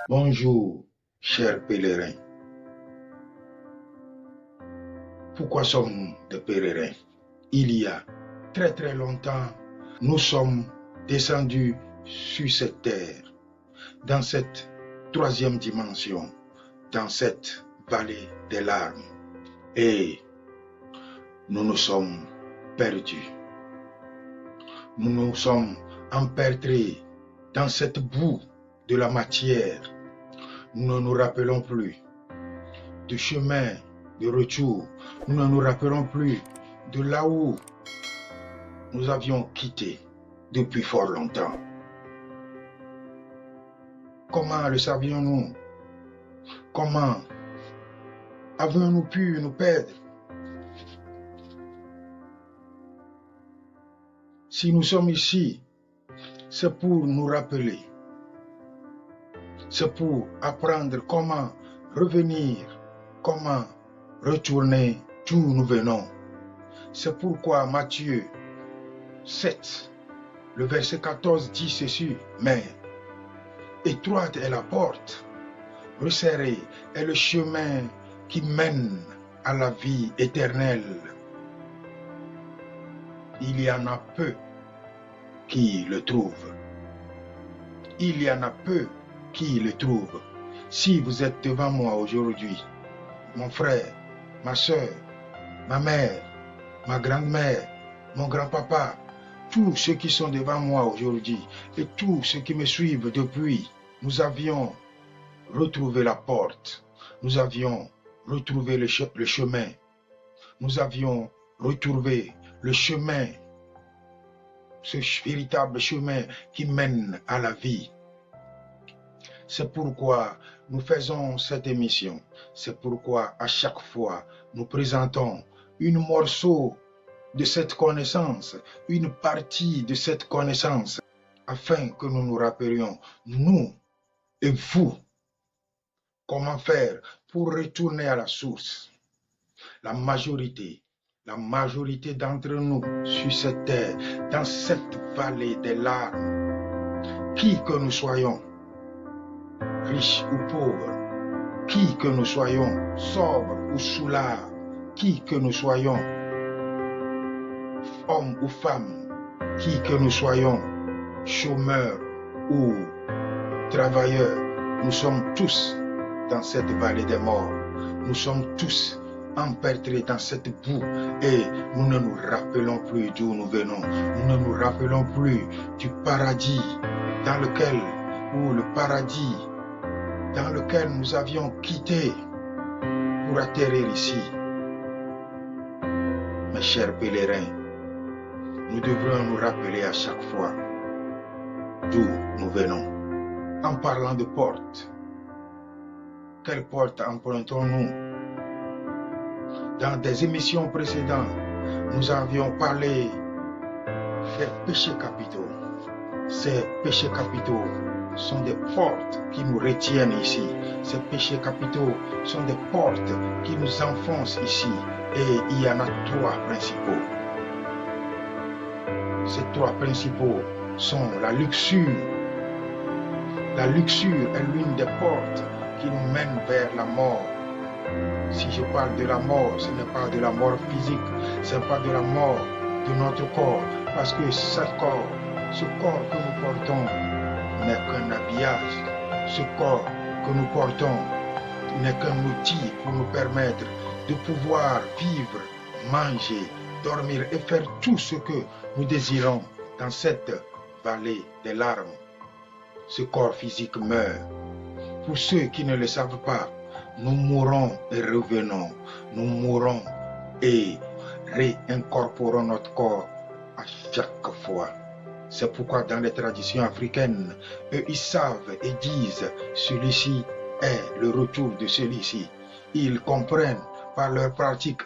Bonjour, chers pèlerins. Pourquoi sommes-nous des pèlerins? Il y a très longtemps, nous sommes descendus sur cette terre, dans cette troisième dimension, dans cette vallée des larmes. Et nous nous sommes perdus. Nous nous sommes empêtrés dans cette boue de la matière. Nous ne nous rappelons plus du chemin de retour. Nous ne nous rappelons plus de là où nous avions quitté depuis fort longtemps. Comment le savions-nous? Comment avions-nous pu nous perdre? Si nous sommes ici, c'est pour nous rappeler. C'est pour apprendre comment revenir, comment retourner d'où nous venons. C'est pourquoi Matthieu 7, le verset 14 dit ceci: mais étroite est la porte, resserré est le chemin qui mène à la vie éternelle. Il y en a peu qui le trouvent. Il y en a peu qui le trouvent. Si vous êtes devant moi aujourd'hui, mon frère, ma soeur, ma mère, ma grand-mère, mon grand-papa, tous ceux qui sont devant moi aujourd'hui et tous ceux qui me suivent depuis, nous avions retrouvé la porte, nous avions retrouvé le chemin, nous avions retrouvé le chemin, ce véritable chemin qui mène à la vie. C'est pourquoi nous faisons cette émission. C'est pourquoi à chaque fois nous présentons un morceau de cette connaissance, une partie de cette connaissance, afin que nous nous rappelions, nous et vous, comment faire pour retourner à la source. La majorité d'entre nous sur cette terre, dans cette vallée des larmes, qui que nous soyons, riches ou pauvres, qui que nous soyons, sobres ou soulards, qui que nous soyons, hommes ou femmes, qui que nous soyons, chômeurs ou travailleurs, nous sommes tous dans cette vallée des morts. Nous sommes tous empêtrés dans cette boue et nous ne nous rappelons plus d'où nous venons. Nous ne nous rappelons plus du paradis dans lequel nous avions quitté pour atterrir ici. Mes chers pèlerins, nous devrons nous rappeler à chaque fois d'où nous venons. En parlant de porte, quelle porte empruntons-nous? Dans des émissions précédentes, nous avions parlé des péchés capitaux. Ces péchés capitaux sont des portes qui nous retiennent ici. Ces péchés capitaux sont des portes qui nous enfoncent ici. Et il y en a trois principaux. Ces trois principaux sont la luxure. La luxure est l'une des portes qui nous mène vers la mort. Si je parle de la mort, ce n'est pas de la mort physique, ce n'est pas de la mort de notre corps, parce que ce corps que nous portons n'est qu'un habillage. Ce corps que nous portons n'est qu'un outil pour nous permettre de pouvoir vivre, manger, dormir et faire tout ce que nous désirons dans cette vallée des larmes. Ce corps physique meurt. Pour ceux qui ne le savent pas, nous mourons et revenons. Nous mourons et réincorporons notre corps à chaque fois. C'est pourquoi dans les traditions africaines, eux ils savent et disent celui-ci est le retour de celui-ci. Ils comprennent par leur pratique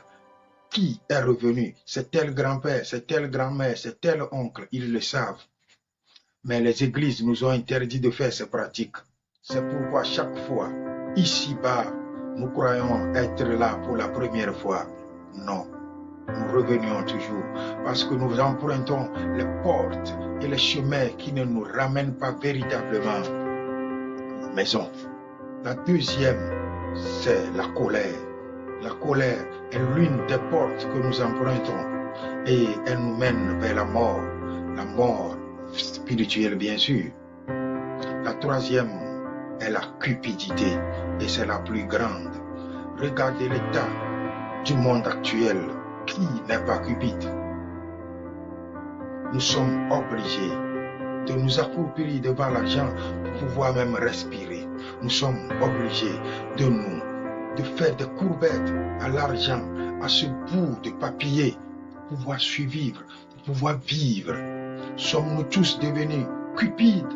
qui est revenu. C'est tel grand-père, c'est telle grand-mère, c'est tel oncle. Ils le savent. Mais les églises nous ont interdit de faire ces pratiques. C'est pourquoi chaque fois, ici-bas, nous croyons être là pour la première fois. Non, nous revenions toujours parce que nous empruntons les portes et les chemins qui ne nous ramènent pas véritablement à la maison. La deuxième, c'est la colère. La colère est l'une des portes que nous empruntons et elle nous mène vers la mort spirituelle bien sûr. La troisième est la cupidité et c'est la plus grande. Regardez l'état du monde actuel. Qui n'est pas cupide? Nous sommes obligés de nous accroupir devant l'argent pour pouvoir même respirer. Nous sommes obligés de faire des courbettes à l'argent, à ce bout de papier, pour pouvoir survivre, pour pouvoir vivre. Sommes-nous tous devenus cupides,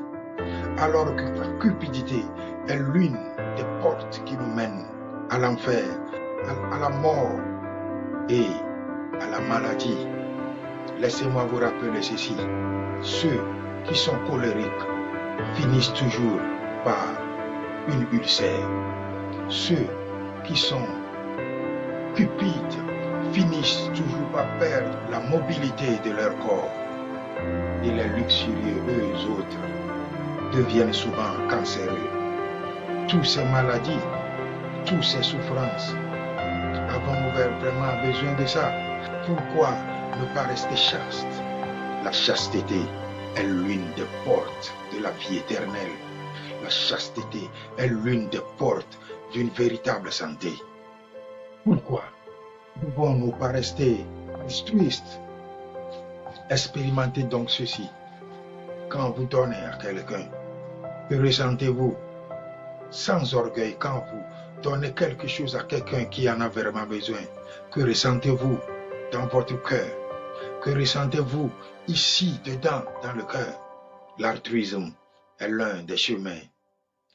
alors que la cupidité est l'une des portes qui nous mènent à l'enfer, à la mort et à la maladie. Laissez-moi vous rappeler ceci. Ceux qui sont colériques finissent toujours par une ulcère. Ceux qui sont cupides finissent toujours par perdre la mobilité de leur corps. Et les luxurieux, eux autres, deviennent souvent cancéreux. Toutes ces maladies, toutes ces souffrances, avons-nous vraiment besoin de ça? Pourquoi ne pas rester chaste? La chasteté est l'une des portes de la vie éternelle. La chasteté est l'une des portes d'une véritable santé. Pourquoi ne pouvons-nous pas rester tristes? Expérimentez donc ceci. Quand vous donnez à quelqu'un, que ressentez-vous? Sans orgueil, quand vous donnez quelque chose à quelqu'un qui en a vraiment besoin, que ressentez-vous dans votre cœur? Que ressentez-vous ici, dedans, dans le cœur? L'altruisme est l'un des chemins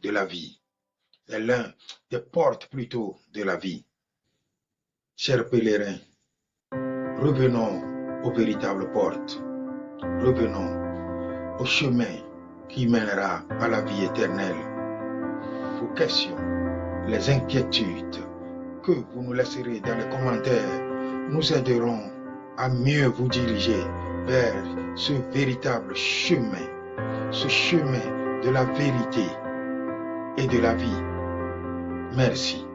de la vie, est l'un des portes plutôt de la vie. Chers pèlerins, revenons aux véritables portes. Revenons au chemin qui mènera à la vie éternelle. Vos questions, les inquiétudes que vous nous laisserez dans les commentaires nous aideront à mieux vous diriger vers ce véritable chemin, ce chemin de la vérité et de la vie. Merci.